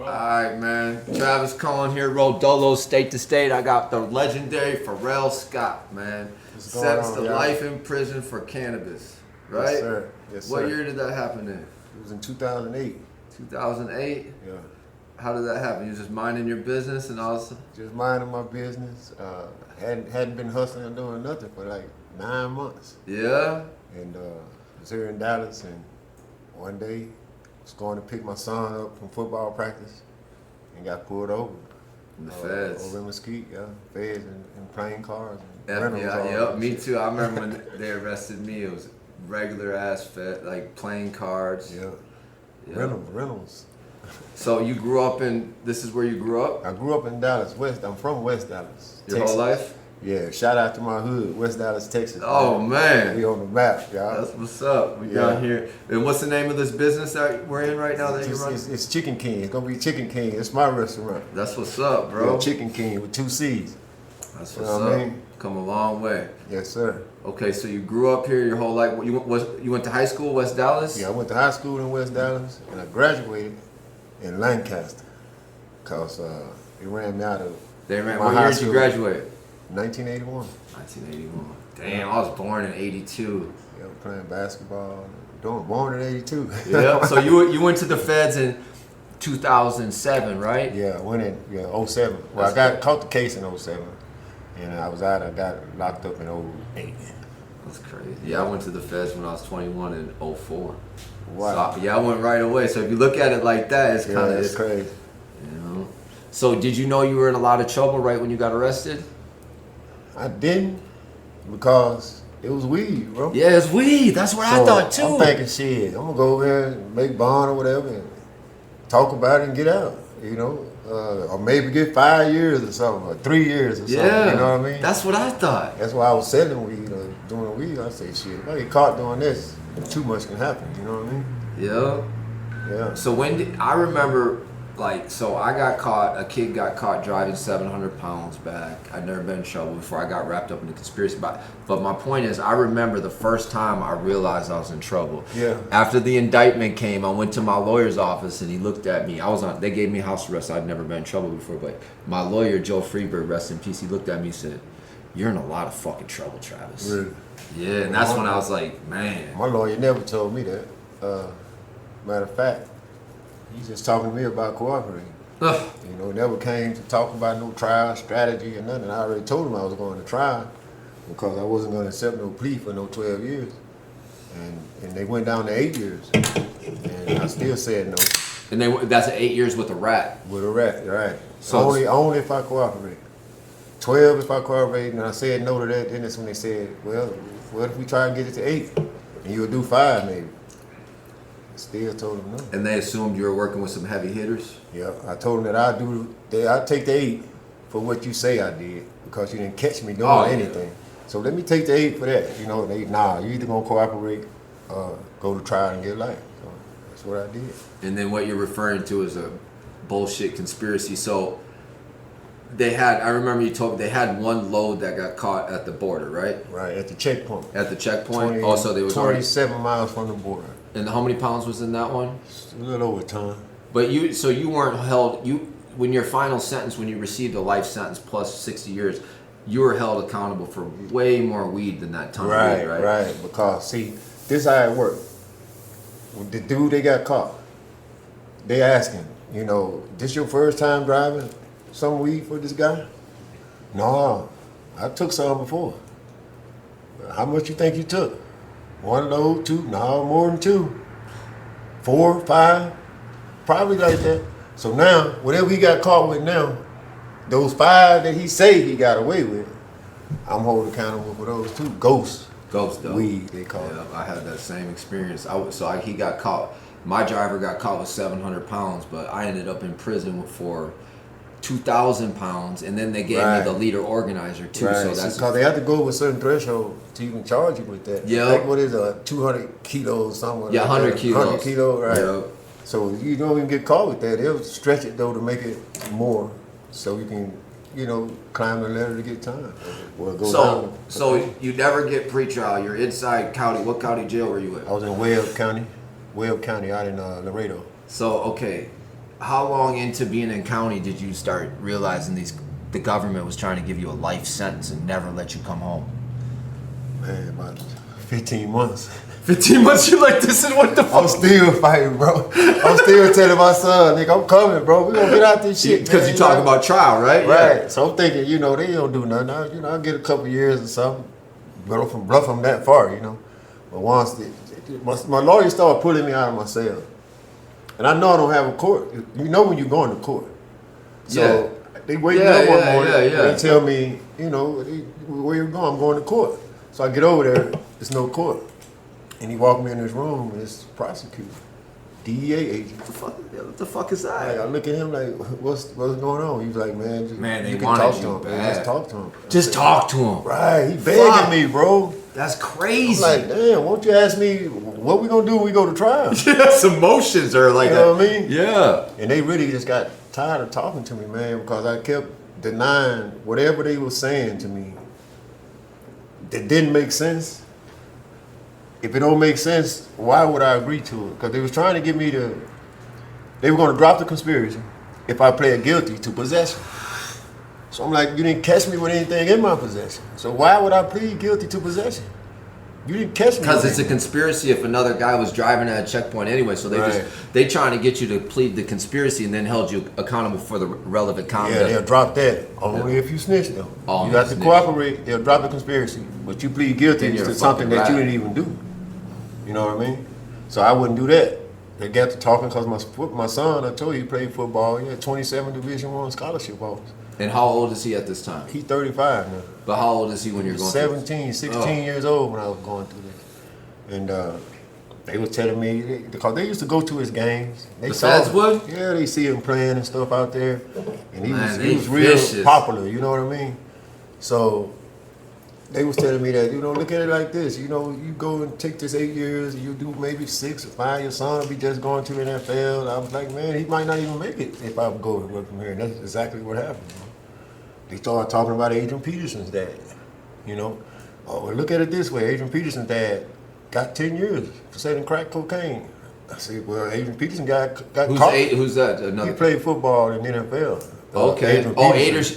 Alright, man. Travis Cohen here, Rodolo State to State. I got the legendary Ferrell Scott, man. Sentenced to life in prison for cannabis, right? Yes, sir. Yes, sir. What year did that happen in? It was in 2008. 2008? Yeah. How did that happen? You just minding your business and all this? Just minding my business. Hadn't been hustling or doing nothing for like 9 months. Yeah? And was here in Dallas, and one day was going to pick my son up from football practice and got pulled over. In the feds? Over in Mesquite, yeah. Feds and plane cars. And Yeah, me too. I remember when they arrested me, it was regular ass fed, like playing cards. Yeah. Yep. Reynolds. So you grew up in, this is where you grew up? I grew up in Dallas, West. I'm from West Dallas, Your Texas. whole life? Yeah, shout out to my hood, West Dallas, Texas. Oh, man. We on the map, y'all. That's what's up. We down here. And what's the name of this business that we're in right now that you're running? It's Chicken King. It's going to be Chicken King. It's my restaurant. That's what's up, bro. Yeah, Chicken King with 2 C's. That's what's You know what up. I mean? Come a long way. Yes, sir. Okay, so you grew up here your whole life. You went to high school, West Dallas? Yeah, I went to high school in West Dallas, and I graduated in Lancaster because they ran me out of They ran. my What high year did you school. graduate? 1981. 1981. Damn, I was born in 82. Yeah, playing basketball. Born in 82. Yeah. So you went to the feds in 2007, right? Yeah, I went in 07. Well, I got caught the case in 07, and I was out. I got locked up in 08. That's crazy. Yeah, I went to the feds when I was 21 in 04. Wow. So, yeah, I went right away. So if you look at it like that, it's kind of it's crazy. You know. So did you know you were in a lot of trouble right when you got arrested? I didn't, because it was weed, bro. Yeah, it's weed. That's what I thought too. I'm thinking, shit, I'm gonna go over there and make bond or whatever and talk about it and get out, you know, or maybe get 5 years or something, or 3 years or something. Yeah, You know what I mean? That's what I thought. That's why I was selling weed or doing weed. I say, shit, if I get caught doing this, too much can happen. You know what I mean? Yeah. Yeah. So when did I remember? Like, so I got caught, a kid got caught driving 700 pounds back. I'd never been in trouble before. I got wrapped up in the conspiracy. But my point is, I remember the first time I realized I was in trouble. Yeah. After the indictment came, I went to my lawyer's office and he looked at me. They gave me house arrest. I'd never been in trouble before. But my lawyer, Joe Freeberg, rest in peace, he looked at me and said, "You're in a lot of fucking trouble, Travis." Really? Yeah, and that's when I was like, man. My lawyer never told me that. Matter of fact, he's just talking to me about cooperating. Ugh. You know, never came to talk about no trial strategy or nothing. I already told him I was going to trial because I wasn't going to accept no plea for no 12 years. And they went down to 8 years. And I still said no. And that's 8 years with a rat. With a rat, right. So only if I cooperate. 12 if I cooperate, and I said no to that. Then that's when they said, well, what if we try and get it to 8? And you'll do 5 maybe. Still told them no. And they assumed you were working with some heavy hitters? Yeah, I told them that I'd take the 8 for what you say I did, because you didn't catch me doing anything. So let me take the 8 for that. You know, you either gonna cooperate or go to trial and get life. So that's what I did. And then what you're referring to is a bullshit conspiracy. So I remember you told me they had one load that got caught at the border, right? Right, at the checkpoint. At the checkpoint? Also, they was 27 miles from the border. And how many pounds was in that one? A little over a ton. But you weren't held, when your final sentence, when you received a life sentence plus 60 years, you were held accountable for way more weed than that ton of weed, right? Right, because see, this how it worked. With the dude they got caught, they asking, you know, this your first time driving some weed for this guy? No, I took some before. How much you think you took? 1 load, 2? No, more than 2. 4, 5, probably like that. So now, whatever he got caught with now, those 5 that he say he got away with, I'm holding accountable for those 2. Ghost though. weed, they call it. I had that same experience. He got caught. My driver got caught with 700 pounds, but I ended up in prison for 2,000 pounds, and then they gave me the leader organizer too. Right. So that's because they have to go with a certain threshold to even charge you with that. Yeah. Like what is 200 kilos somewhere? Yeah, 100 kilos. 100 kilos, right? Yeah. So you don't even get caught with that. They'll stretch it though to make it more, so you can, you know, climb the ladder to get time. Or go down. So you never get pretrial. You're inside county. What county jail were you in? I was in Webb County out in Laredo. So okay, how long into being in county did you start realizing the government was trying to give you a life sentence and never let you come home? Man, about 15 months. 15 months, you're like, this is what the fuck? I'm still fighting, bro. I'm still telling my son, nigga, I'm coming, bro. We gonna get out this shit. Because you talking about trial, right? Right. Yeah. So I'm thinking, you know, they don't do nothing. I'll get a couple years or something. Bluff them that far, you know. But once my lawyer started pulling me out of my cell. And I know I don't have a court. You know when you're going to court. So they wake me up one morning. They tell me, you know, where you going? I'm going to court. So I get over there. There's no court. And he walked me in this room, and it's prosecutor, DEA agent. What the fuck is that? Like, I look at him like, what's going on? He's like, man, they you can wanted talk you to him. bad. Man, just talk to him. Just talk to him. Right, he begging me, bro. That's crazy. I'm like, damn, won't you ask me what we gonna do when we go to trial? Yes, emotions are like You that. know what I mean? Yeah. And they really just got tired of talking to me, man, because I kept denying whatever they were saying to me that didn't make sense. If it don't make sense, why would I agree to it? Because they was trying to get me to, they were going to drop the conspiracy if I pled guilty to possession. So I'm like, you didn't catch me with anything in my possession. So why would I plead guilty to possession? You didn't catch me. Because it's a conspiracy if another guy was driving at a checkpoint anyway. So they trying to get you to plead the conspiracy and then held you accountable for the relevant conduct. Yeah, they'll drop that only if you snitch though. You have to cooperate. They'll drop the conspiracy, but you plead guilty to something that you didn't even do. You know what I mean? So I wouldn't do that. They got to talking because my son, I told you, he played football. He had 27 Division I scholarship offers. And how old is he at this time? He's 35 now. But how old is he when you're going 16 years old when I was going through this. And they was telling me, because they used to go to his games. The feds would? Yeah, they see him playing and stuff out there. And he was real vicious. popular, you know what I mean? So they was telling me that, you know, look at it like this. You know, you go and take this 8 years, and you do maybe 6 or 5. Your son will be just going to the NFL. I was like, man, he might not even make it if I go and work from here. And that's exactly what happened. You know? They started talking about Adrian Peterson's dad. You know, oh, well, look at it this way. Adrian Peterson's dad got 10 years for selling crack cocaine. I said, well, Adrian Peterson got caught. Who's that? He played football in the NFL. Okay.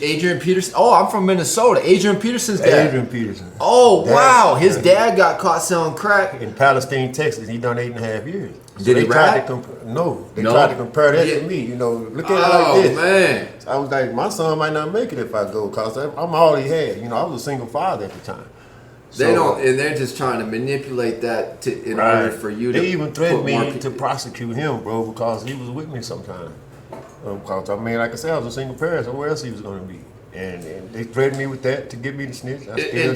Adrian Peterson. Oh, I'm from Minnesota. Adrian Peterson's dad. Adrian Peterson. Oh, wow. His dad got caught selling crack. In Palestine, Texas. He done 8.5 years. So Did he rap? They tried to compare that to me. You know, look at it like this. Oh, man. So I was like, my son might not make it if I go, because I'm all he had. You know, I was a single father at the time. And they're just trying to manipulate that in order for you to. They even threatened me to prosecute him, bro, because he was with me sometime. Because I mean, like I said, I was a single parent, so where else he was going to be? And they threatened me with that to get me to snitch. And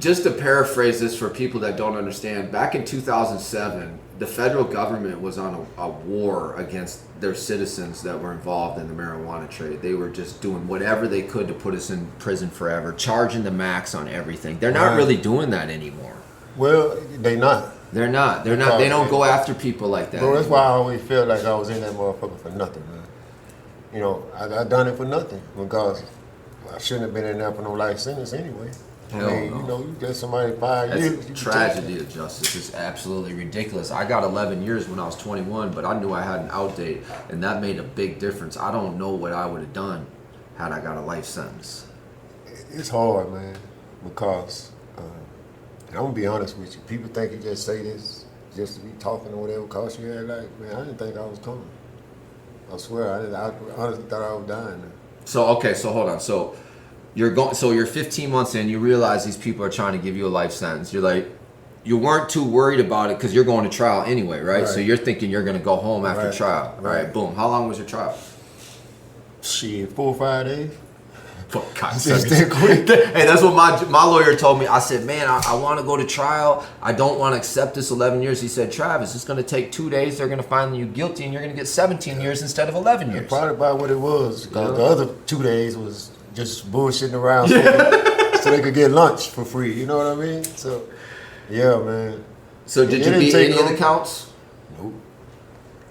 just to paraphrase this for people that don't understand, back in 2007, the federal government was on a war against their citizens that were involved in the marijuana trade. They were just doing whatever they could to put us in prison forever, charging the max on everything. They're not really doing that anymore. Well, they not. They're not. They don't go after people like that. Bro, that's why I always felt like I was in that motherfucker for nothing, man. You know, I done it for nothing because I shouldn't have been in there for no life sentence anyway. Hell no. You know, you get somebody 5 years. That's tragedy of justice. It's absolutely ridiculous. I got 11 years when I was 21, but I knew I had an out date, and that made a big difference. I don't know what I would have done had I got a life sentence. It's hard, man, because I'm gonna be honest with you. People think you just say this just to be talking or whatever, cause you had like, man, I didn't think I was coming. I swear, I honestly thought I was dying. So hold on. So you're 15 months in. You realize these people are trying to give you a life sentence. You're like, you weren't too worried about it because you're going to trial anyway, right? So you're thinking you're gonna go home after trial, right? Boom. How long was your trial? Shit, 4 or 5 days. For God's sake. Hey, that's what my lawyer told me. I said, man, I want to go to trial. I don't want to accept this 11 years. He said, Travis, it's going to take 2 days. They're going to find you guilty, and you're going to get 17 years instead of 11 years. Probably about what it was. Because the other 2 days was just bullshitting around so they could get lunch for free. You know what I mean? So, yeah, man. So did you beat any of the counts? Nope.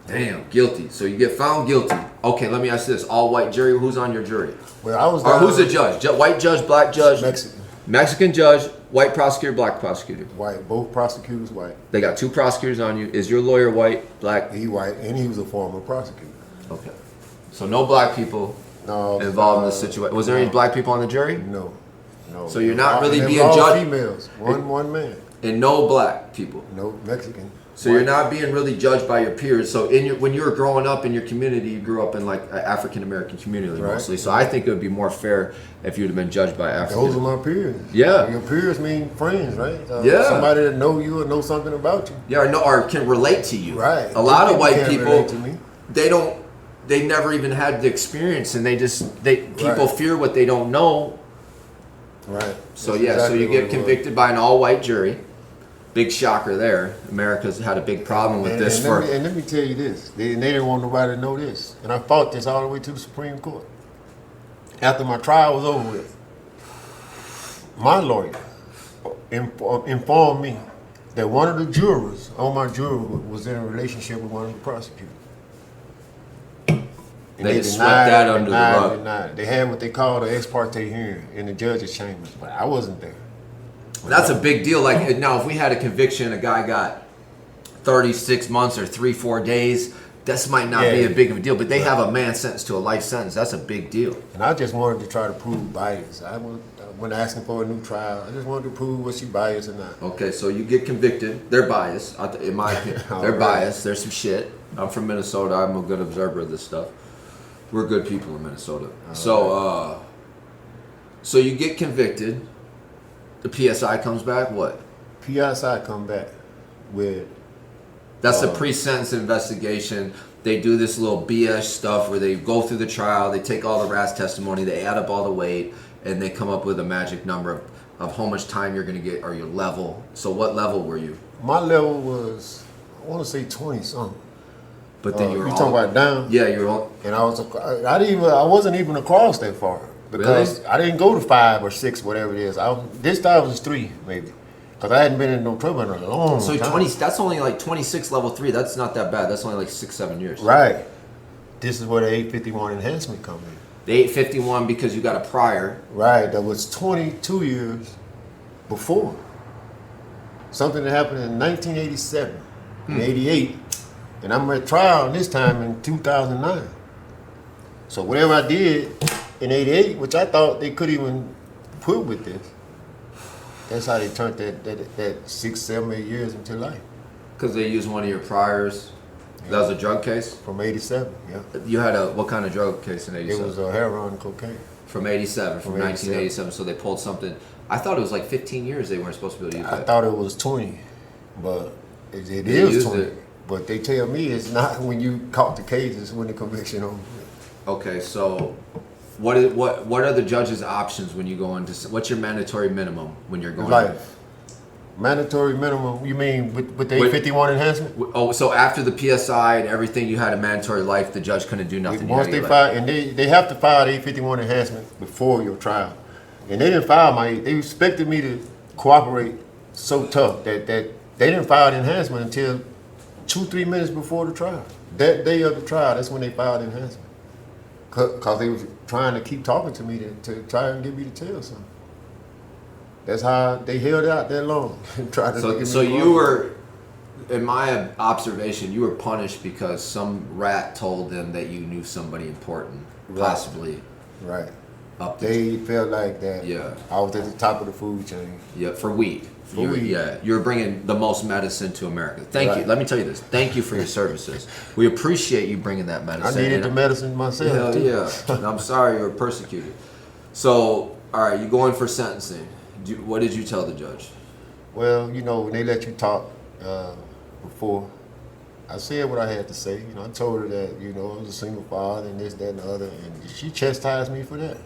Damn, guilty. So you get found guilty. Okay, let me ask you this. All white jury. Who's on your jury? Well, I was. Or who's the judge? White judge, black judge? Mexican judge, white prosecutor, black prosecutor? White. Both prosecutors white. They got 2 prosecutors on you. Is your lawyer white, black? He white, and he was a former prosecutor. Okay. So no black people No. involved in the situation. Was there any black people on the jury? No. No. So you're not really They being were all judged. females. One man. And no black people. No Mexican. So you're not being really judged by your peers. So when you were growing up in your community, you grew up in like an African American community Right. mostly. So I think it would be more fair if you'd have been judged by African. Those are my peers. Yeah. Your peers mean friends, right? Yeah. Somebody that know you or know something about you. Yeah, or can relate to you. Right. A lot of People white can't people, relate to me. they never even had the experience, and people Right. fear what they don't know. Right. So That's yeah, so exactly you what get it was. convicted by an all-white jury. Big shocker there. America's had a big problem with this for. And let me tell you this. They didn't want nobody to know this. And I fought this all the way to the Supreme Court. After my trial was over with, my lawyer informed me that one of the jurors on my jury was in a relationship with one of the prosecutors. And They just swept that under the rug. denied. They had what they called an ex parte hearing in the judge's chambers, but I wasn't there. That's a big deal. Like now, if we had a conviction, a guy got 36 months or 3-4 days. This might not be a big of a deal, but they have a man sentenced to a life sentence. That's a big deal. And I just wanted to try to prove bias. I wasn't asking for a new trial. I just wanted to prove was she biased or not. Okay, so you get convicted. They're biased, in my opinion. They're biased. There's some shit. I'm from Minnesota. I'm a good observer of this stuff. We're good people in Minnesota. So you get convicted. The PSI comes back. What? PSI come back with. That's a pre-sentence investigation. They do this little BS stuff where they go through the trial, they take all the RAS testimony, they add up all the weight, and they come up with a magic number of how much time you're going to get or your level. So what level were you? My level was, I want to say 20 something. But then you were talking about down? Yeah, you were all. And I wasn't even across that far because I didn't go to 5 or 6, whatever it is. This time was 3 maybe. Because I hadn't been in no trouble in a long So time. 20, that's only like 26 level 3. That's not that bad. That's only like 6-7 years. Right. This is where the 851 enhancement come in. The 851 because you got a prior. Right. That was 22 years before. Something that happened in 1987 and 88. And I'm at trial this time in 2009. So whatever I did in 88, which I thought they could even put with this, that's how they turned that 6, 7, 8 years into life. Because they used one of your priors. That was a drug case? From 87, yeah. You had what kind of drug case in 87? It was heroin and cocaine. From 87, from 1987. So they pulled something. I thought it was like 15 years they weren't supposed to be able to use that. I thought it was 20, but it They is used 20. it. But they tell me it's not when you caught the case, it's when the conviction on. Okay, so what are the judge's options when you go into, what's your mandatory minimum when you're going Life. Mandatory minimum, you mean with the 851 enhancement? Oh, so after the PSI and everything, you had a mandatory life, the judge couldn't do nothing. Once they file, and they have to file the 851 enhancement before your trial. And they didn't file they expected me to cooperate so tough that they didn't file the enhancement until 2-3 minutes before the trial. That day of the trial, that's when they filed the enhancement. Because they was trying to keep talking to me to try and get me to tell something. That's how they held out that long. Tried to So you were, in my observation, you were punished because some rat told them that you knew somebody important, possibly. Right. Up They felt like that. Yeah. I was at the top of the food chain. Yeah, for weed. Weed. Yeah, you're bringing the most medicine to America. Thank you. Right. Let me tell you this. Thank you for your services. We appreciate you bringing that I medicine. needed the medicine myself. Hell too. yeah. And I'm sorry you were persecuted. So, all right, you go in for sentencing. What did you tell the judge? Well, when they let you talk before, I said what I had to say. I told her that, I was a single father and this, that, and the other, and she chastised me for that.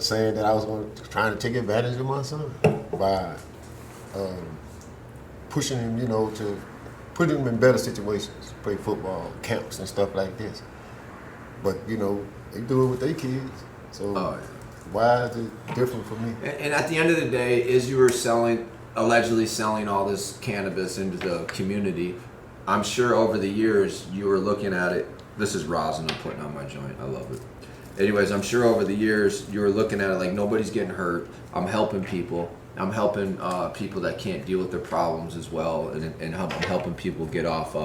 Saying that I was trying to take advantage of my son by pushing him, to put him in better situations, play football, camps and stuff like this. But, they do it with their kids. So why is it different for me? And at the end of the day, is you were allegedly selling all this cannabis into the community, I'm sure over the years you were looking at it. This is rosin I'm putting on my joint. I love it. Anyways, I'm sure over the years you were looking at it like nobody's getting hurt. I'm helping people. I'm helping people that can't deal with their problems as well, and I'm helping people get off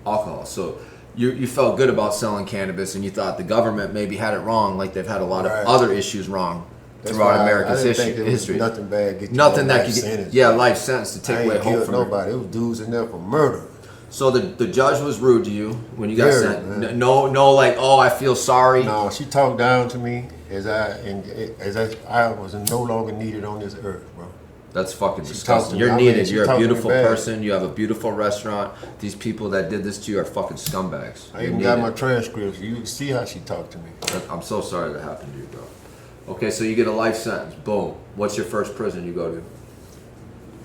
alcohol. So you felt good about selling cannabis, and you thought the government maybe had it wrong, like they've had a lot of Right. other issues wrong That's throughout why America's I didn't think there was history. nothing bad. Get you Nothing no that life could get, sentence. yeah, life sentence to I take ain't away hope killed from nobody. It was dudes in there for murder. So the judge was rude to you when you got Very, sent. man. No, like, oh, I feel sorry. No, she talked down to me as I was no longer needed on this earth, bro. That's fucking She disgusting. talked to You're me. I mean, needed. she You're a talked to me beautiful bad. person. You have a beautiful restaurant. These people that did this to you are fucking scumbags. I You're even got my needed. transcripts. You can see how she talked to me. I'm so sorry that happened to you, bro. Okay, so you get a life sentence. Boom. What's your first prison you go to?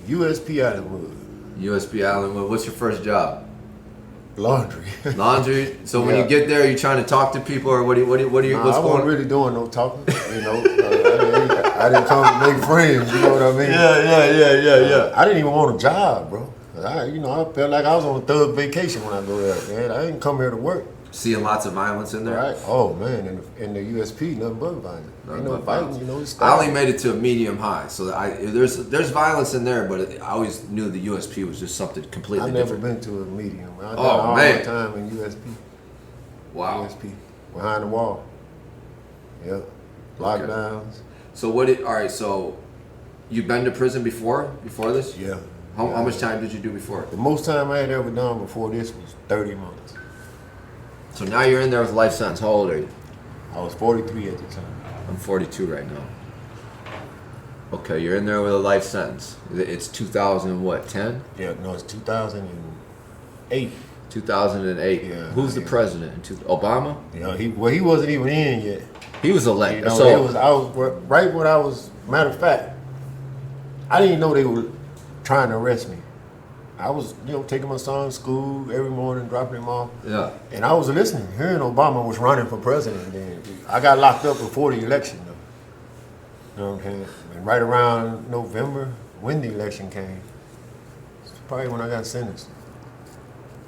USP Allenwood. USP Allenwood. What's your first job? Laundry. Laundry. So when Yeah. you get there, you trying to talk to people, or what do you Nah, what's I going wasn't on? really doing no talking. You know, I didn't come to make friends. You know what I mean? Yeah. I didn't even want a job, bro. I felt like I was on a thug vacation when I go there, man. I didn't come here to work. Seeing lots of violence in there. Right? Oh man, in the USP, nothing but violence. Ain't no But fighting, violence. you know. It's I only made it to a medium high, so there's violence in there, but I always knew the USP was just something completely I've never different. been to a medium. I done Oh, all man. my time in USP. Wow. USP behind the wall. Yep. Lockdowns. So all right, so you've been to prison before this? Yeah. How much time did you do before? The most time I had ever done before this was 30 months. So now you're in there with life sentence. How old are you? I was 43 at the time. I'm 42 right now. Okay, you're in there with a life sentence. It's 2000 what? 10? Yeah, no, it's 2008. 2008. Yeah, Who's the yeah. president? Obama? You know, he wasn't even in yet. He was You elected. know, So I was right when I was. Matter of fact, I didn't even know they were trying to arrest me. I was, taking my son to school every morning, dropping him off. yeah. And I was listening, hearing Obama was running for president. Then I got locked up before the election, though. You know what I'm saying? And right around November, when the election came, it's probably when I got sentenced.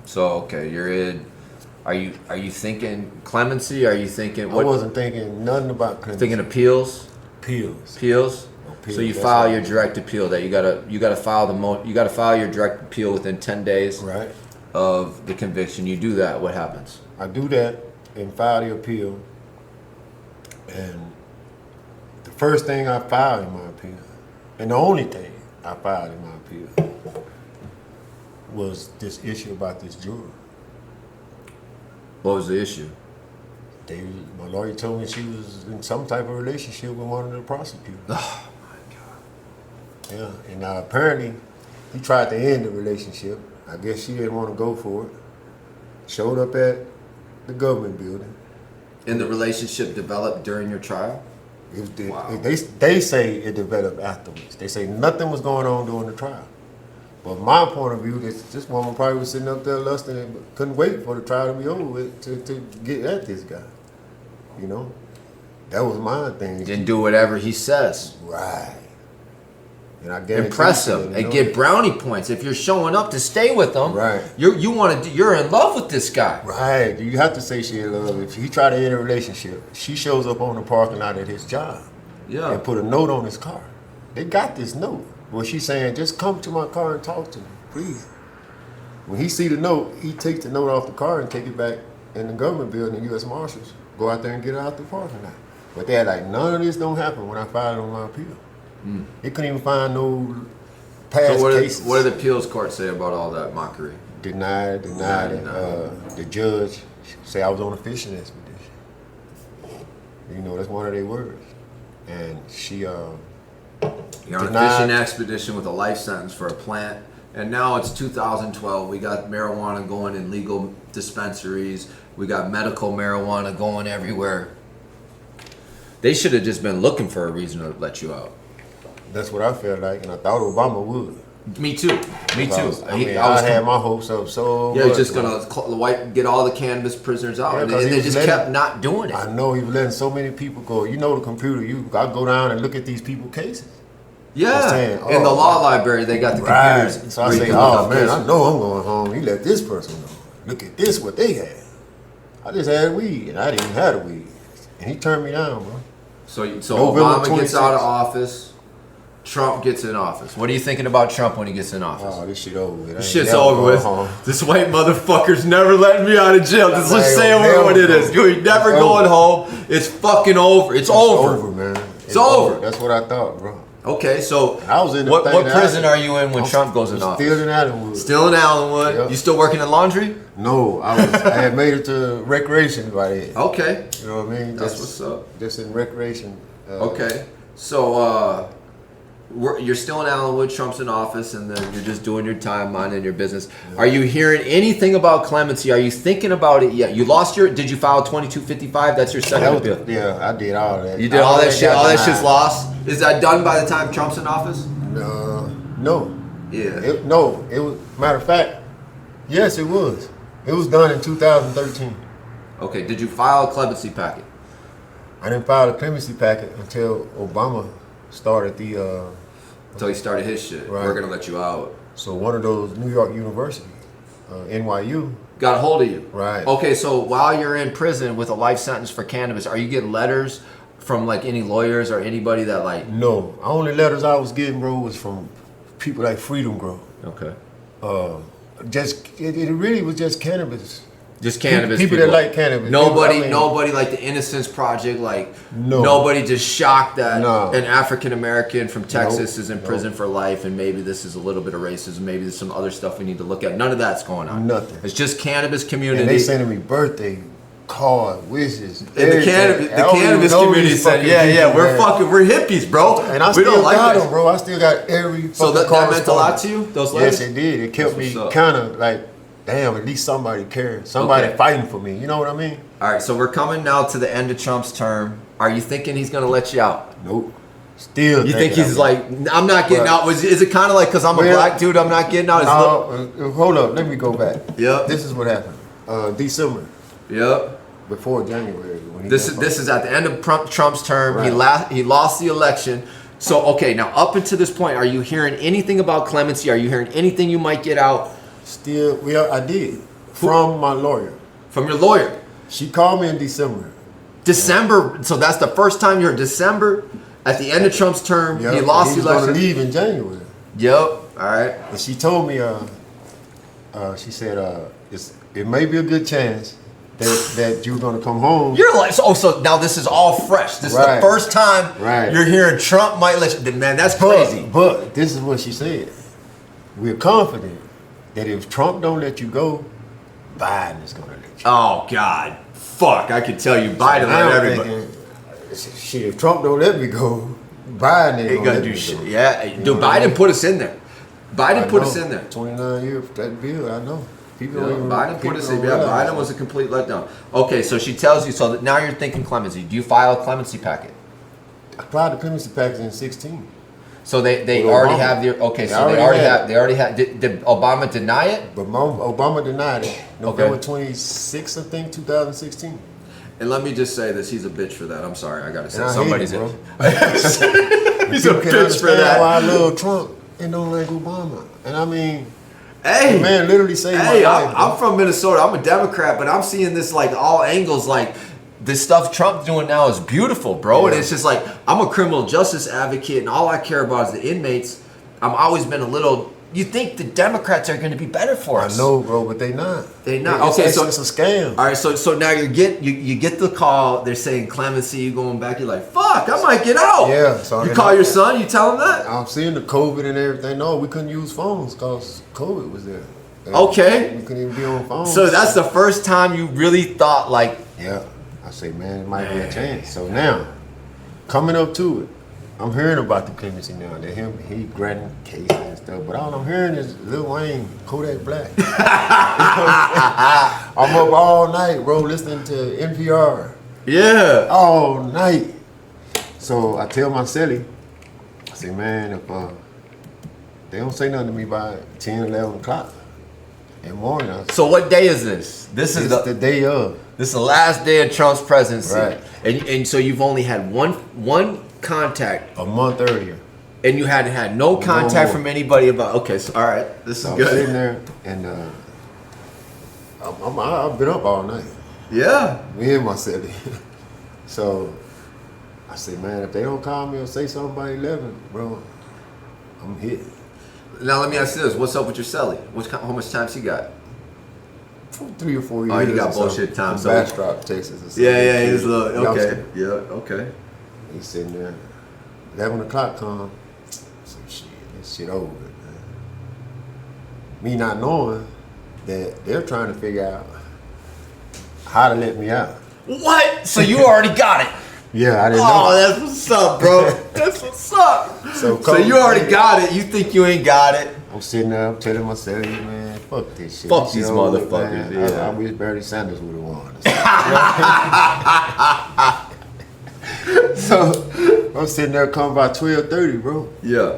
So okay, you're in. Are you thinking clemency? Are you thinking I what? wasn't thinking nothing about clemency. Thinking appeals? Appeals. Appeals. Appeals, So you that's file right. your direct appeal. That you gotta file your direct appeal within 10 days Right. of the conviction. You do that. What happens? I do that and file the appeal. And the first thing I filed in my appeal, and the only thing I filed in my appeal, was this issue about this juror. What was the issue? My lawyer told me she was in some type of relationship with one of the prosecutors. Oh my God. Yeah, and apparently he tried to end the relationship. I guess she didn't want to go for it. Showed up at the government building. And the relationship developed during your trial? Wow. They say it developed afterwards. They say nothing was going on during the trial. But my point of view, this woman probably was sitting up there lusting and couldn't wait for the trial to be over with to get at this guy. You know? That was my thing. Then do whatever he says. Right. And I guarantee Impress you, him and get brownie points. If you're showing up to stay with him, Right. You're in love with this guy. Right. You have to say she in love. If he tried to end a relationship, she shows up on the parking lot at his job Yeah. and put a note on his car. They got this note. Well, she's saying, just come to my car and talk to me, please. When he see the note, he takes the note off the car and take it back in the government building, U.S. Marshals. Go out there and get it out the parking lot. But they're like, none of this don't happen when I filed on my appeal. They couldn't even find no past So cases. what did the appeals court say about all that mockery? Denied. The judge say I was on a fishing expedition. You know, that's one of their words. And she You're on a denied. fishing expedition with a life sentence for a plant. And now it's 2012. We got marijuana going in legal dispensaries. We got medical marijuana going everywhere. They should have just been looking for a reason to let you out. That's what I felt like, and I thought Obama would. Me too. Me too. I had my hopes up so Yeah, much. he's just gonna get all the cannabis prisoners out, Yeah, and 'cause he they was just letting- kept not doing it. I know he was letting so many people go. You know the computer, I go down and look at these people cases. Yeah, I'm saying, in the oh, law library, they got the Right. computers. So I where you say, can look oh up man, cases. I know I'm going home. He let this person know. Look at this, what they had. I just had weed, and I didn't even have the weed. And he turned me down, bro. So November Obama gets 26th. out of office. Trump gets in office. What are you thinking about Trump when he gets in office? Oh, this shit over with. This shit's over with. Home. This white motherfucker's never letting me out of jail. Just let's say what it is. You're never It's going over. home. It's fucking over. It's over. It's over, man. It's over. That's what I thought, bro. Okay, so I was in the what prison are you in when Trump goes in office? Still in Allenwood. Still in Allenwood. Yep. You still working in laundry? No, I had made it to recreation by then. Okay. You know what I mean? That's what's up. Just in recreation. Okay. So you're still in Allenwood, Trump's in office, and then you're just doing your time, minding your business. Yeah. Are you hearing anything about clemency? Are you thinking about it yet? You lost did you file 2255? That's your second appeal? Yeah, I did all that. You did all that shit? All that shit's lost? Is that done by the time Trump's in office? No. Yeah. It was, matter of fact, yes, it was. It was done in 2013. Okay, did you file a clemency packet? I didn't file a clemency packet until Obama started until he started his shit. Right. We're gonna let you out. So one of those New York University, NYU, got a hold of you. Right. Okay, so while you're in prison with a life sentence for cannabis, are you getting letters from like any lawyers or anybody that like? No, only letters I was getting, bro, was from people like Freedom Grow. Okay. It really was just cannabis. Just cannabis. People that like cannabis. Nobody like the Innocence Project. Like nobody just shocked that an African American from Texas is in prison for life, and maybe this is a little bit of racism. Maybe there's some other stuff we need to look at. None of that's going on. Nothing. It's just cannabis community. And they sending me birthday card, wishes. And the cannabis community said, we're hippies, bro. And I still got them, bro. I still got every fucking So that meant a lot to you, those letters? Yes, it did. It kept me kind of like, damn, at least somebody cared. Somebody fighting for me. You know what I mean? All right, so we're coming now to the end of Trump's term. Are you thinking he's going to let you out? Nope. Still. You think he's like, I'm not getting out? Is it kind of like, because I'm a black dude, I'm not getting out? Hold up. Let me go back. Yep. This is what happened. December. Yep. Before January. When this is at the end of Trump's term. Right. He lost the election. So, okay, now up until this point, are you hearing anything about clemency? Are you hearing anything you might get out? Still, I did. From my lawyer. From your lawyer? She called me in December. December, so that's the first time you're December, at the end of Trump's term, yep. He lost the election. He was going to leave in January. Yep, all right. And she told me, she said, it may be a good chance that you're going to come home. You're like, so now this is all fresh. This is the first time you're hearing Trump might let you, man, that's crazy. But this is what she said. We're confident that if Trump don't let you go, Biden is going to let you go. Oh, God. Fuck, I can tell you, Biden let everybody. Shit, if Trump don't let me go, Biden ain't going to do shit. Yeah, dude, Biden put us in there. Biden put us in there. 29 years for that bill, I know. Biden put us in. Yeah, Biden was a complete letdown. Okay, so she tells you. So that now you're thinking clemency. Do you file a clemency packet? I filed a clemency packet in 16. So they already have the they already have. Did Obama deny it? But Obama denied it. November 26th, I think, 2016. And let me just say this: he's a bitch for that. I'm sorry, I gotta say somebody's bro. He's a bitch for that. Why I love Trump and don't like Obama, and I mean. Hey, the man literally saved my life. I'm from Minnesota. I'm a Democrat, but I'm seeing this like all angles. Like this stuff Trump's doing now is beautiful, bro. And it's just like I'm a criminal justice advocate, and all I care about is the inmates. I've always been a little. You think the Democrats are going to be better for us? I know, bro, but they not. They not. Okay, so it's a scam. All right, so now you get the call. They're saying clemency. You going back? You're like, fuck, I might get out. Yeah. So you call your son. You tell him that. I'm seeing the COVID and everything. No, we couldn't use phones because COVID was there. Okay. We couldn't even be on phones. So that's the first time you really thought like. Yeah. I say, man, it might be a chance. So now, coming up to it. I'm hearing about the clemency now. That he granting cases and stuff, but all I'm hearing is Lil Wayne, Kodak Black. I'm up all night, bro, listening to NPR. Yeah. All night. So I tell my celly, I say, man, if they don't say nothing to me by 10, 11 o'clock in the morning. So what day is this? This is the day of. This is the last day of Trump's presidency. Right. And so you've only had one contact a month earlier, and you hadn't had no contact from anybody about. Okay, so all right, this is good. I'm sitting there, and I've been up all night. Yeah, me and my celly. So I say, man, if they don't call me or say something by 11, bro, I'm hit. Now let me ask you this: what's up with your celly? How much time he got? 3 or 4 years. Oh, he got bullshit time. So Bastrop, Texas. Or something. Yeah, he's okay. Yeah, okay. He's sitting there. 11 o'clock come. So shit, this shit over, man. Me not knowing that they're trying to figure out how to let me out. What? So you already got it? Yeah, I didn't know. know. That's what's up, bro. That's what's up. So you already got it. You think you ain't got it? I'm sitting there, I'm telling myself, man, fuck this shit. Fuck these motherfuckers. Yeah. I wish Bernie Sanders would have won. So I'm sitting there, come by 12:30, bro. Yeah.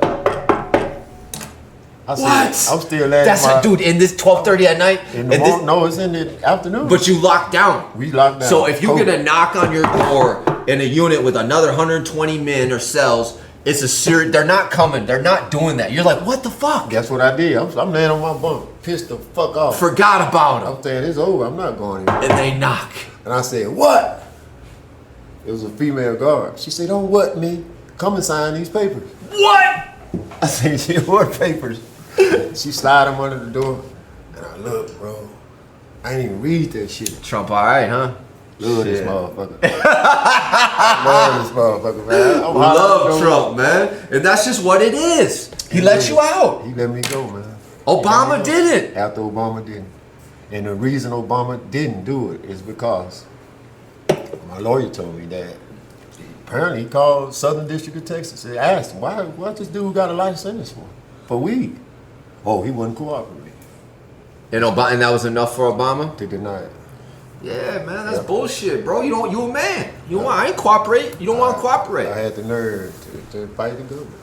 I'm still laughing. Dude, in this 12:30 at night? In the morning? No, it's in the afternoon. But you locked down. We locked down. So if you get a knock on your door in a unit with another 120 men or cells, it's a serious. They're not coming. They're not doing that. You're like, what the fuck? That's what I did. I'm laying on my bunk, pissed the fuck off. Forgot about them. I'm saying it's over. I'm not going in. And they knock. And I said, what? It was a female guard. She said, don't what me? Come and sign these papers. What? I said, shit, what papers? She slid them under the door. And I looked, bro. I ain't even read that shit. Trump all right, huh? Love this motherfucker. Love this motherfucker, man. Love Trump, man. And that's just what it is. He let you out. He let me go, man. Obama didn't. After Obama didn't. And the reason Obama didn't do it is because my lawyer told me that apparently he called Southern District of Texas and asked him, why this dude got a life sentence for weed? Oh, he wouldn't cooperate. And that was enough for Obama? To deny it. Yeah, man, that's bullshit, bro. You a man. I ain't cooperate. You don't want to cooperate. I had the nerve to fight the government.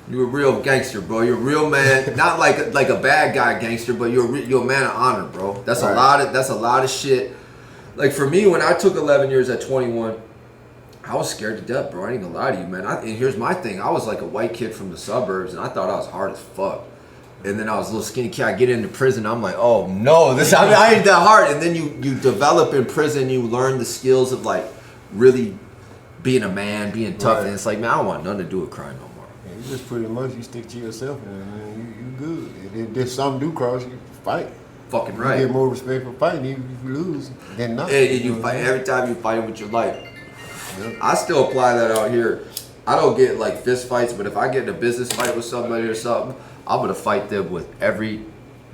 You a real gangster, bro. You're a real man. Not like a bad guy gangster, but you're a man of honor, bro. That's a lot of shit. Like for me, when I took 11 years at 21, I was scared to death, bro. I ain't gonna lie to you, man. And here's my thing. I was like a white kid from the suburbs, and I thought I was hard as fuck. And then I was a little skinny kid. I get into prison. I'm like, oh no, I ain't that hard. And then you develop in prison. You learn the skills of like really being a man, being tough. Right. And it's like, man, I don't want nothing to do with crime no more. Yeah, you just pretty much you stick to yourself, and you good. If something do cross you, fight. Fucking right. You get more respect for fighting. Even if you lose, then not. And you fight every time you fight with your life. Yep. I still apply that out here. I don't get like fist fights, but if I get in a business fight with somebody or something, I'm gonna fight them with every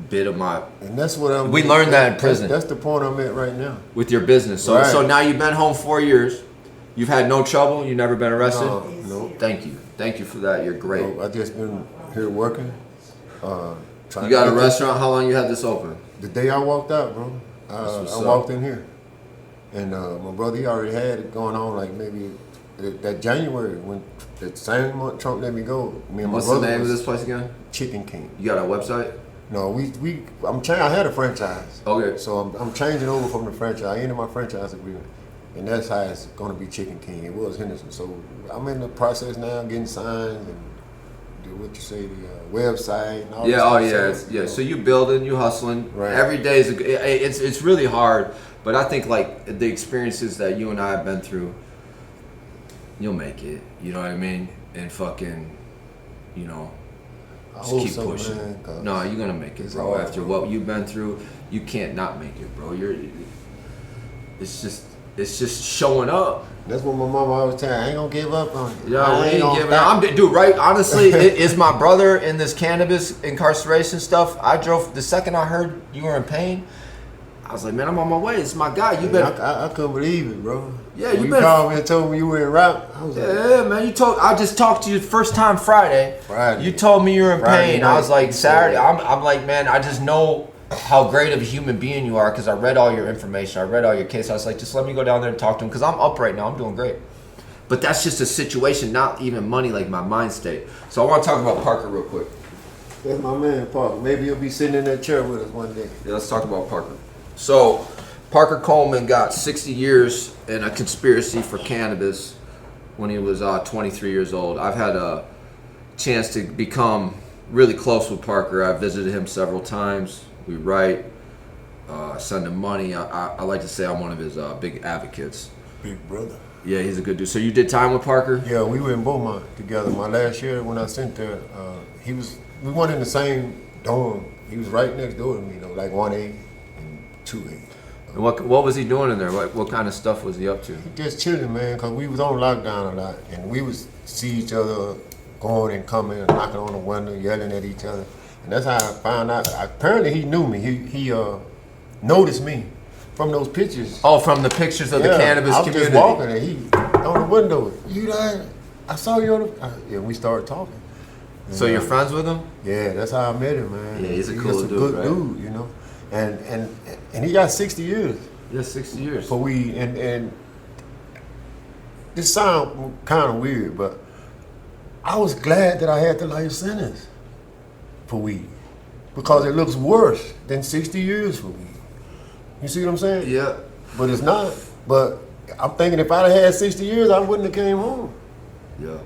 bit of my. And that's what we learned that in prison. That's the point I'm at right now. With your business. So now you've been home 4 years. You've had no trouble. You've never been arrested. No. Thank you for that. You're great. No, I just been here working. You got a restaurant. How long you had this open? The day I walked out, bro. I walked in here, and my brother, he already had it going on like maybe that January when that same month Trump let me go. Me and What's my brother. The name of this place again? Chicken King. You got a website? No, I had a franchise. Okay. So I'm changing over from the franchise. I ended my franchise agreement, and that's how it's going to be Chicken King. It was Henderson. So I'm in the process now, getting signed and the website and all that. So you building, you hustling. Right. Every day it's really hard, but I think like the experiences that you and I have been through, you'll make it. You know what I mean? And fucking, just keep pushing. Man, no, you're gonna make it, bro. After what you've been through, you can't not make it, bro. It's just showing up. That's what my mama always tell me. I ain't gonna give up on you. Yeah, I ain't giving up. Dude, right? Honestly, is my brother in this cannabis incarceration stuff. I drove the second I heard you were in pain. I was like, man, I'm on my way. It's my guy. You better. I couldn't believe it, bro. Yeah, you called me and told me you were in route. I was man. I just talked to you first time Friday. Friday. You told me you were in pain. Night. I was like, Saturday. I'm like, man, I just know how great of a human being you are because I read all your information. I read all your case. I was like, just let me go down there and talk to him because I'm up right now. I'm doing great. But that's just a situation, not even money, like my mind state. So I want to talk about Parker real quick. That's my man, Parker. Maybe he'll be sitting in that chair with us one day. Yeah, let's talk about Parker. So Parker Coleman got 60 years in a conspiracy for cannabis when he was 23 years old. I've had a chance to become really close with Parker. I visited him several times. We write, send him money. I like to say I'm one of his big advocates. big brother. Yeah, he's a good dude. So you did time with Parker? Yeah, we were in Beaumont together. My last year when I sent there, we weren't in the same dorm. He was right next door to me, like 1A and 2A. And what was he doing in there? What kind of stuff was he up to? Just chilling, man, because we was on lockdown a lot, and we would see each other going and coming and knocking on the window, yelling at each other. And that's how I found out. Apparently he knew me. He noticed me from those pictures. Oh, from the pictures of the cannabis community. I was just walking and he on the window. You there? I saw you on the. Yeah, we started talking. And, so you're friends with him? Yeah, that's how I met him, man. Yeah, he's a cool dude, good right? dude, And he got 60 years. Yeah, 60 years. For weed, and this sound kind of weird, but I was glad that I had the life sentence for weed because it looks worse than 60 years for weed. You see what I'm saying? Yeah. But it's not. But I'm thinking if I'd have had 60 years, I wouldn't have came home. Yeah.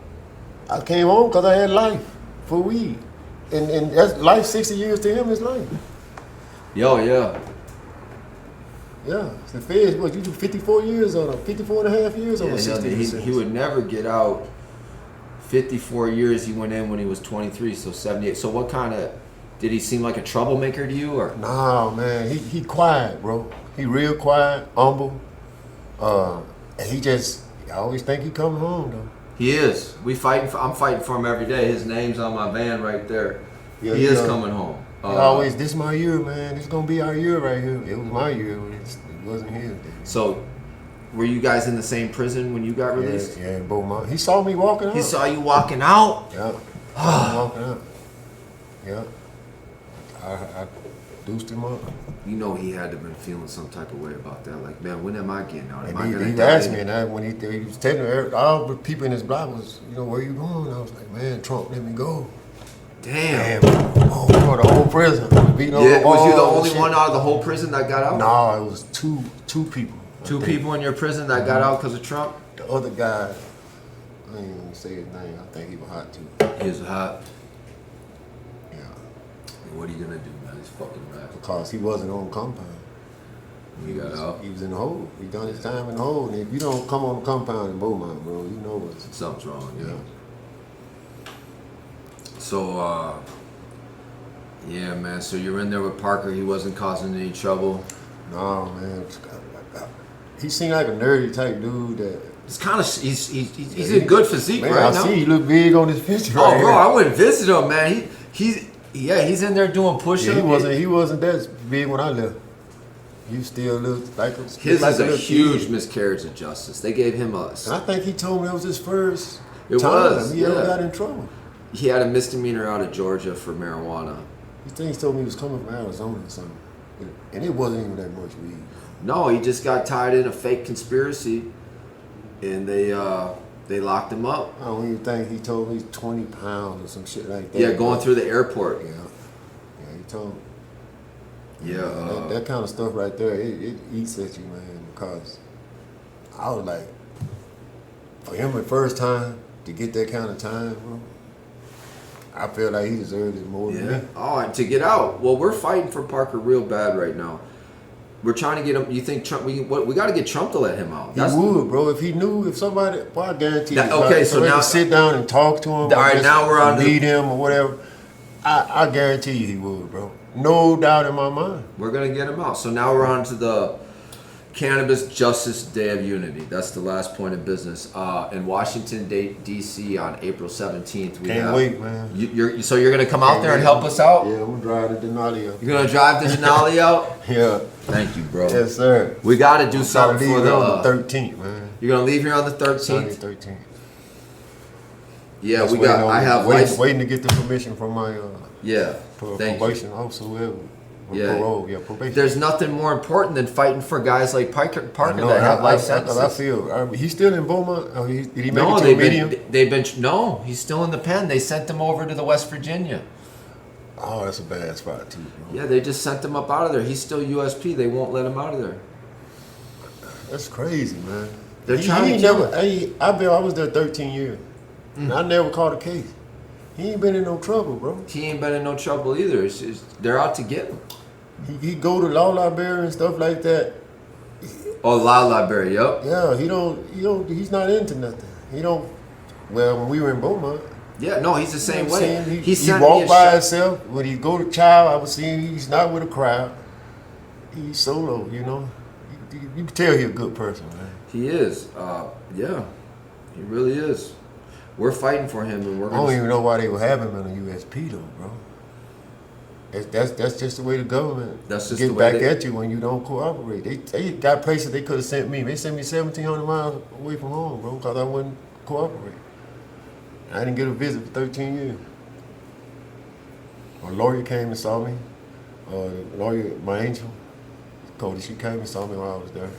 I came home because I had life for weed. And that's life, 60 years to him is life. Yo, yeah. Yeah. The feds, what, you do 54 years on 54 and a half years on 60 years? He would never get out. 54 years he went in when he was 23, so 78. So what kind of, did he seem like a troublemaker to you, or? Nah, man, he quiet, bro. He real quiet, humble. And I always think he coming home, though. He is. I'm fighting for him every day. His name's on my van right there. Yeah, he is coming home. Always, this my year, man. This gonna be our year right here. It was my year, but it wasn't his. So, were you guys in the same prison when you got released? Yeah, in Beaumont. He saw me walking out. He saw you walking out? Yeah. Walking out. Yeah. I deuced him up. You know he had to have been feeling some type of way about that. Like, man, when am I getting out? Am I And gonna he die? asked me, and when he was telling me, all the people in his block was, where you going? I was like, man, Trump let me go. Damn. Oh, for the whole prison. Beating on the Was you the wall and only shit. one out of the whole prison that got out? No, it was two people. Two people in your prison that got out because of Trump? The other guy, I ain't even gonna say his name. I think he was hot too. He was hot. Yeah. What are you gonna do, man? He's fucking rap. Because he wasn't on compound. He got out. He was in the hole. He done his time in the hole. And if you don't come on the compound in Beaumont, bro, you know what's Something's wrong, yeah. Yeah. So, yeah, man. So you're in there with Parker. He wasn't causing any trouble. No, man. He seemed like a nerdy type dude that. It's kind of he's in good physique Man, right I now. see he look big on this picture. Oh, right bro, here. I wouldn't visit him, man. He's in there doing push-ups. Yeah, he wasn't that big when I left. He still looked like a. His like is a little huge kid. miscarriage of justice. They gave him a. And I think he told me it was his first It time was, he ever yeah. got in trouble. He had a misdemeanor out of Georgia for marijuana. He thinks told me he was coming from Arizona or something, and it wasn't even that much weed. No, he just got tied in a fake conspiracy, and they locked him up. I don't even think he told me 20 pounds or some shit like that. Yeah, going through the airport. Yeah, he told me. Yeah, that kind of stuff right there, it eats at you, man. Because I was like, for him the first time to get that kind of time, bro, I feel like he deserved it more than me. Oh, and to get out. Well, we're fighting for Parker real bad right now. We're trying to get him. You think Trump? We got to get Trump to let him out. He would, bro. If he knew, if somebody, I guarantee you. Okay, so now sit down and talk to him. All right, now we're on lead him or whatever. I guarantee you he would, bro. No doubt in my mind. We're gonna get him out. So now we're on to the Cannabis Justice Day of Unity. That's the last point of business. In Washington, D.C. on April 17th. Can't wait, man. So you're gonna come out there and help us out? Yeah, I'm gonna drive to Denali out. You're gonna drive to Denali out? Yeah. Thank you, bro. Yes, sir. We gotta do something for on the 13th, man. You're gonna leave here on the 13th? Sunday 13th. Yeah, Just waiting to get the permission from my probation officer, whoever. Probation. There's nothing more important than fighting for guys like Parker that have life sentences. I feel he's still in Beaumont. Did he make No, it to a medium? No, he's still in the pen. They sent him over to the West Virginia. Oh, that's a bad spot too, bro. Yeah, they just sent him up out of there. He's still USP. They won't let him out of there. That's crazy, man. They're trying to kill him. I was there 13 years. And I never caught a case. He ain't been in no trouble, bro. He ain't been in no trouble either. It's just, they're out to get him. He go to law library and stuff like that. Oh, law library. Yep. Yeah, he's not into nothing. He don't. Well, when we were in Beaumont. Yeah, no, he's the same You know what I'm way. saying? He He sent me walked a by shot. himself. When he go to child, I was seeing he's not with a crowd. He's solo, you know. You can tell he's a good person, man. He is. Yeah, he really is. We're fighting for him, and we're I don't going even know why they would have him in a USP though, bro. That's just the way the government That's just get the way back they- at you when you don't cooperate. They got places they could have sent me. They sent me 1,700 miles away from home, bro, because I wouldn't cooperate. I didn't get a visit for 13 years. A lawyer came and saw me. Lawyer, my angel, Cody, she came and saw me while I was there.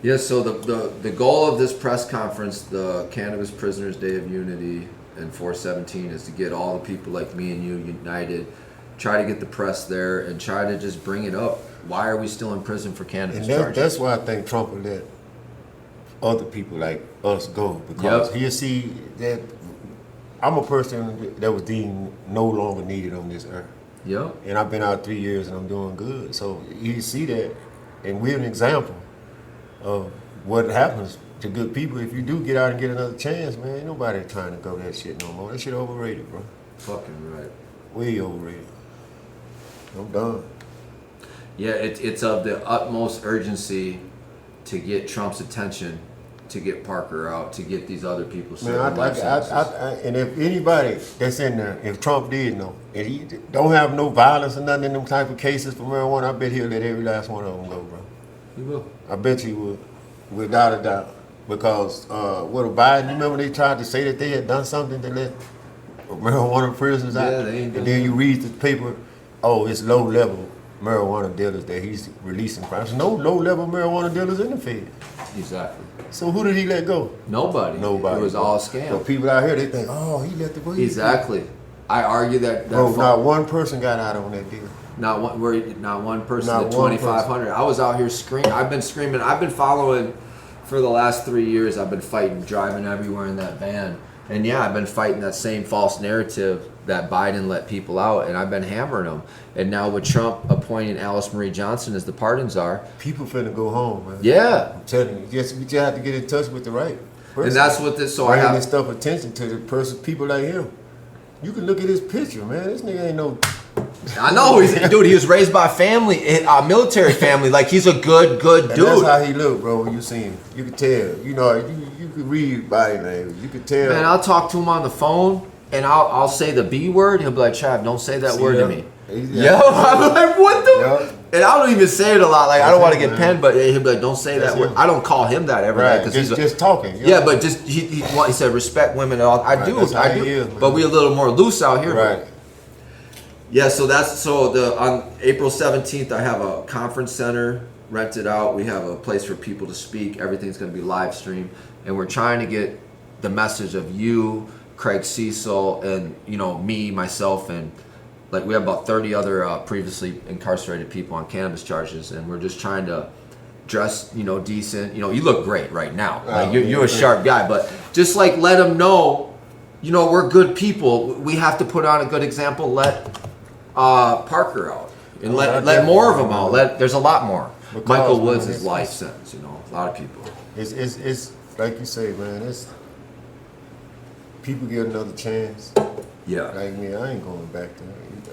Yeah, so the goal of this press conference, the Cannabis Prisoners Day of Unity and 417, is to get all the people like me and you united, try to get the press there, and try to just bring it up. Why are we still in prison for cannabis And charges? that's why I think Trump will let other people like us go, because he'll see that I'm a person that was deemed no longer needed on this earth. Yep. And I've been out 3 years and I'm doing good. So you see that, and we're an example of what happens to good people if you do get out and get another chance, man. Ain't nobody trying to go that shit no more. That shit overrated, bro. Fucking right. Way overrated. I'm done. Yeah, it's of the utmost urgency to get Trump's attention, to get Parker out, to get these other people serving life sentences. And if anybody that's in there, if Trump did know, and he don't have no violence or nothing in them type of cases for marijuana, I bet he'll let every last one of them go, bro. He will. I bet you would, without a doubt. Because what Biden, you remember they tried to say that they had done something to let marijuana prisoners out? Yeah, they ain't done and then you read the paper, oh, it's low level marijuana dealers that he's releasing from. There's no low level marijuana dealers in the Fed. Exactly. So who did he let go? Nobody. Nobody. It was all a scam. But people out here, they think, oh, he let the weed. Exactly. I argue that. Bro, not one person got out on that deal. Not one person. Not The one 2,500. I was out here screaming. I've been screaming. I've been following for the last 3 years. I've been fighting, driving everywhere in that van. And yeah, I've been fighting that same false narrative that Biden let people out, and I've been hammering them. And now with Trump appointing Alice Marie Johnson as the pardon czar, People finna go home, man. yeah. I'm telling you, you just have to get in touch with the right person. And that's what this. So I Bringing this have. stuff attention to the person, people like him. You can look at his picture, man. This nigga ain't no. I know, dude. He was raised by a family, a military family. Like he's a good And dude. that's how he look, bro. When you see him, you can tell. You know, you can read body language. You can tell. Man, I'll talk to him on the phone, and I'll say the B word. He'll be like, "Trav, don't say that word to me." Yo, I'm like, what the? Yep. And I don't even say it a lot. Like I don't want to That's get him, man. penned, but he'll be like, "Don't say That's that word." him. I don't call him that every day Right, because just, he's just talking. you yeah, know? but just he said respect women and all. I Right, do, that's how I he do. is, man. But we a little more loose out here. Right. Yeah, so on April 17th, I have a conference center rented out. We have a place for people to speak. Everything's going to be live streamed, and we're trying to get the message of you, Craig Cecil, and me, myself, and like we have about 30 other previously incarcerated people on cannabis charges, and we're just trying to dress, decent. You look great right now. Like you're a sharp guy, but just like let them know, we're good people. We have to put on a good example. Let Parker out, and let more of them out. There's a lot more. Because, Michael Woods man, is life sentence. A lot of people. It's like you say, man. It's people get another chance. Yeah. Like me, I ain't going back there.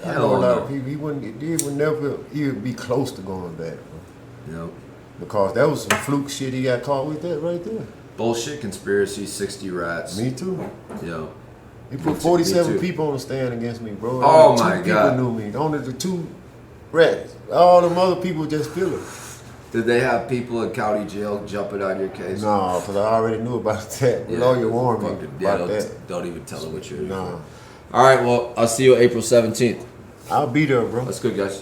I Hell know a lot no. of people. He would never even be close to going back, bro. Yep. Because that was some fluke shit he got caught with that right there. Bullshit conspiracy. 60 rats. Me too. Yeah. He Me put too. 47 people on the stand against me, bro. Oh, Only my two God. people knew me. Only the two rats. All them other people just feel it. Did they have people in county jail jumping on your case? No, because I already knew about that. The lawyer warned me Fucking- yeah, about that. don't even tell them what you're doing. Nah. All right, well, I'll see you April 17th. I'll be there, bro. That's good, guys.